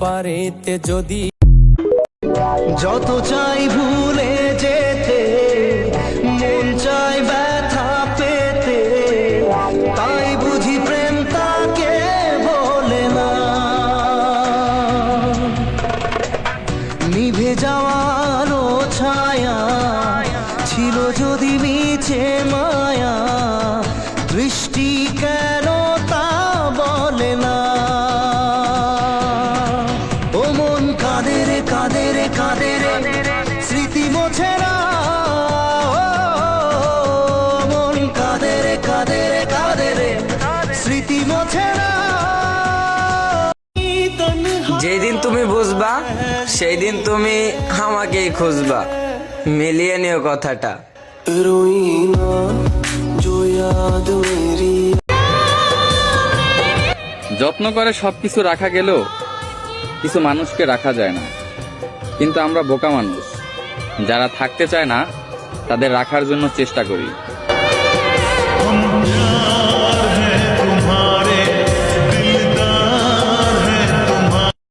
পারেতে যদি যত চাই ভুলে যেতে মন চাই ব্যথা পেতে, তাই বুঝি প্রেম তাকে বলে না। নিভে যাওয়ার ছায়া ছিল যদি মিছে মায়া, দৃষ্টি কেন তা বলে না। ও মন কাঁদে রে কাঁদে রে কাঁদে রে, স্মৃতি মোছে না। ও মন কাঁদে রে কাঁদে রে কাঁদে রে, স্মৃতি মোছে না। যেদিন তুমি বুঝবা সেই দিন তুমি আমাকেই খুঁজবা, মিলিয়ে নিও কথাটা। যত্ন করে সবকিছু রাখা গেলেও কিছু মানুষকে রাখা যায় না। কিন্তু আমরা বোকা মানুষ, যারা থাকতে চায় না তাদের রাখার জন্য চেষ্টা করি।